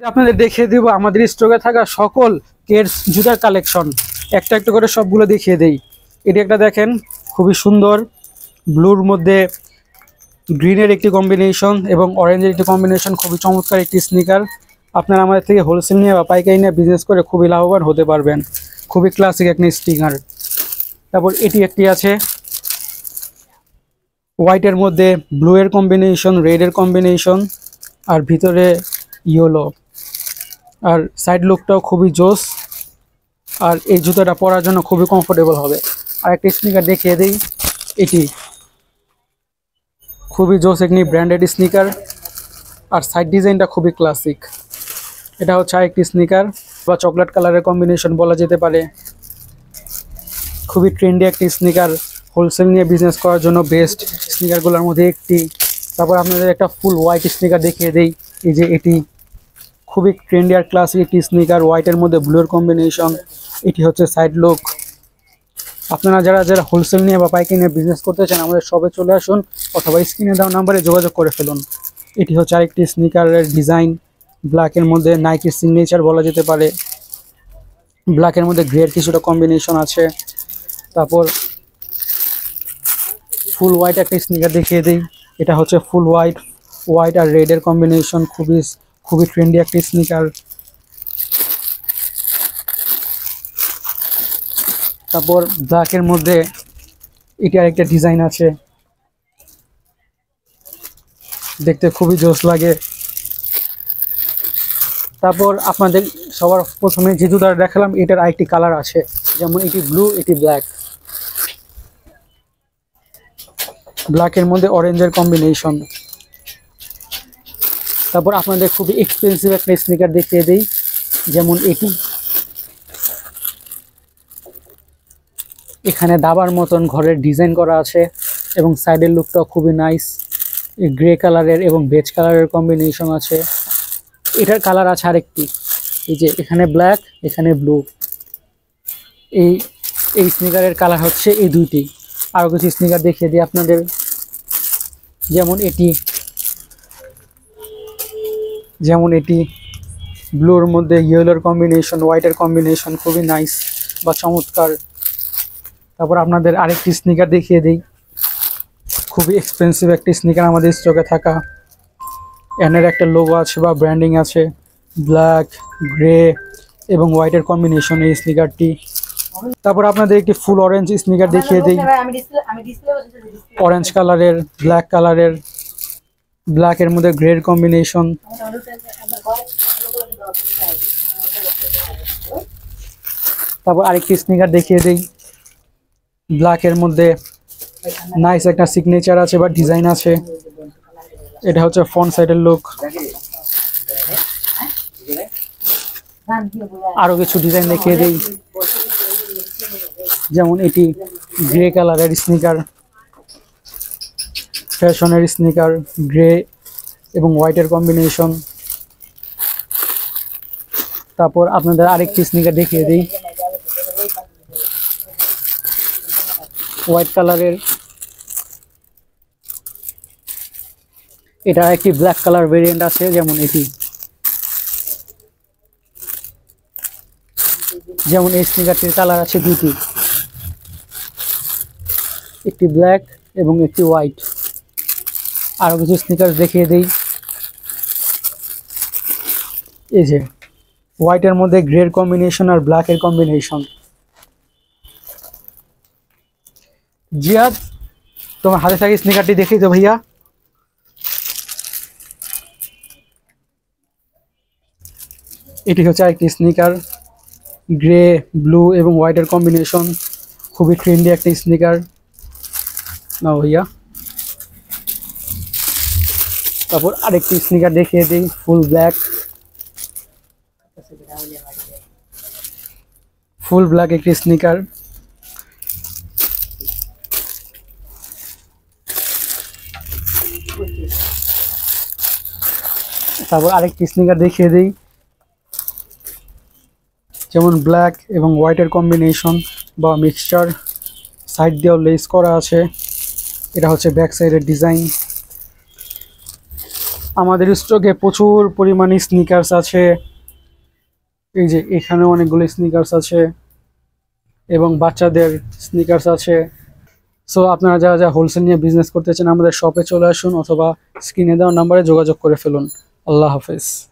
আপনাদের দেখিয়ে দিব আমাদের স্টকে থাকা সকল কেডস জুতার কালেকশন। একটা একটা করে সবগুলো দেখিয়ে দেই। এটি একটা দেখেন, খুবই সুন্দর ব্লুর মধ্যে গ্রিনের একটি কম্বিনেশন এবং অরেঞ্জের একটি কম্বিনেশন, খুবই চমৎকার একটি স্নিকার। আপনারা আমাদের থেকে হোলসেল নিয়ে বা পাইকারি নিয়ে বিজনেস করে খুবই লাভবান হতে পারবেন। খুবই ক্লাসিক একটি স্নিকার। তারপর এটি একটি আছে হোয়াইটের মধ্যে ব্লু এর কম্বিনেশন, রেডের কম্বিনেশন, আর ভিতরে ইয়েলো, আর সাইড লুকটাও খুবই জোস। আর এই জুতোটা পরার জন্য খুবই কমফোর্টেবল হবে। আর একটা স্নিকার দেখিয়ে দিই, এটি খুবই জোস একটি ব্র্যান্ডেড স্নিকার, আর সাইড ডিজাইনটা খুবই ক্লাসিক। এটা হচ্ছে আরেকটি স্নিকার বা চকলেট কালারের কম্বিনেশন বলা যেতে পারে। খুবই ট্রেন্ডি একটি স্নিকার, হোলসেল নিয়ে বিজনেস করার জন্য বেস্ট স্নিকারগুলোর মধ্যে একটি। তারপর আপনাদের একটা ফুল হোয়াইট স্নিকার দেখিয়ে দেই। এই যে এটি খুবই ট্রেন্ডি আর ক্লাসিক একটি স্নিকার, হোয়াইটের মধ্যে ব্লুর কম্বিনেশন। এটি হচ্ছে সাইড লুক। আপনারা যারা যারা হোলসেল নিয়ে বা পাইকারি নিয়ে বিজনেস করতে চান আমাদের শপে চলে আসুন অথবা স্ক্রিনে দেওয়া নাম্বারে যোগাযোগ করে ফেলুন। এটি হচ্ছে আরেকটি স্নিকারের ডিজাইন, ব্ল্যাকের মধ্যে নাইকির সিগনেচার বলা যেতে পারে। ব্ল্যাকের মধ্যে গ্রের কিছুটা কম্বিনেশন আছে। তারপর ফুল হোয়াইট একটা স্নিকার দেখিয়ে দিই। এটা হচ্ছে ফুল হোয়াইট, হোয়াইট আর রেডের কম্বিনেশন, খুবই ট্রেন্ডি একটি স্নিকার। তারপর ব্ল্যাকের মধ্যে এটি আরেকটা ডিজাইন আছে, দেখতে খুবই জোস লাগে। তারপর আপনাদের সবার প্রথমে যে জুতাটা দেখালাম এটার আরেকটি কালার আছে, যেমন এটি ব্লু, এটি ব্ল্যাক। ব্ল্যাকের মধ্যে অরেঞ্জের কম্বিনেশন। তারপর আপনাদের খুবই এক্সপেন্সিভ একটা স্নিকার দেখিয়ে দিই, যেমন এটি। এখানে দাবার মতন ঘরের ডিজাইন করা আছে এবং সাইডের লুকটাও খুবই নাইস। গ্রে কালারের এবং বেজ কালারের কম্বিনেশন আছে। এটার কালার আছে আরেকটি, এই যে এখানে ব্ল্যাক, এখানে ব্লু। এই স্নিকারের কালার হচ্ছে এই দুইটি। আরও কিছু স্নিকার দেখিয়ে দিই আপনাদের, যেমন এটি ব্লুর মধ্যে ইয়েলোর কম্বিনেশন, হোয়াইটের কম্বিনেশন, খুবই নাইস বা চমৎকার। তারপর আপনাদের আরেকটি স্নিকার দেখিয়ে দিই, খুবই এক্সপেন্সিভ একটি স্নিকার আমাদের স্টকে থাকা। এনের একটা লোগো আছে বা ব্র্যান্ডিং আছে, ব্ল্যাক, গ্রে এবং হোয়াইটের কম্বিনেশন এই স্নিকারটি। তারপর আপনাদের একটি ফুল অরেঞ্জ স্নিকার দেখিয়ে দিই, অরেঞ্জ কালারের, ব্ল্যাক কালারের, ব্ল্যাকের মধ্যে গ্রের কম্বিনেশন। তারপর আরেকটি স্নিকার দেখিয়ে দিই, ব্ল্যাকের মধ্যে নাইস একটা সিগনেচার আছে বা ডিজাইন আছে। এটা হচ্ছে ফ্রন্ট সাইডের লুক। আরো কিছু ডিজাইন দেখিয়ে দিই, যেমন এটি গ্রে কালারের স্নিকার, ফ্যাশনের স্নিকার, গ্রে এবং হোয়াইটের কম্বিনেশন। তারপর আপনাদের আরেকটি স্নিকার দেখিয়ে দিই, হোয়াইট কালারের। এটা একটি ব্ল্যাক কালার ভেরিয়েন্ট আছে, যেমন এটি। যেমন এই স্নিকারটির কালার আছে দুটি, একটি ব্ল্যাক এবং একটি হোয়াইট। আরো কিছু স্নিকার দেখিয়ে দিই, এই যে হোয়াইটের মধ্যে গ্রের কম্বিনেশন আর ব্ল্যাকের কম্বিনেশন। জিয়াদ, তোমার হাতে থাকি স্নিকারটি দেখিয়ে তো ভাইয়া। এটি হচ্ছে আরেকটি স্নিকার, গ্রে, ব্লু এবং হোয়াইটের কম্বিনেশন, খুবই ট্রেন্ডি একটি স্নিকার। না ভাইয়া। তারপর আরেকটি স্নিকার দেখিয়ে দিই, ফুল ব্ল্যাক, একটি স্নিকার। তারপর আরেকটি স্নিকার দেখিয়ে দিই, যেমন ব্ল্যাক এবং হোয়াইটের কম্বিনেশন বা মিক্সচার, সাইড দিয়েও লেস করা আছে। এটা হচ্ছে ব্যাক সাইডের ডিজাইন। আমাদের স্টকে প্রচুর পরিমাণে স্নিকার্স আছে। এই যে এখানে অনেকগুলো স্নিকার্স আছে এবং বাচ্চাদের স্নিকার্স আছে। সো আপনারা যারা যারা হোলসেল নিয়ে বিজনেস করতে চান আমাদের শপে চলে আসুন অথবা স্ক্রিনে দেওয়া নাম্বারে যোগাযোগ করে ফেলুন। আল্লাহ হাফেজ।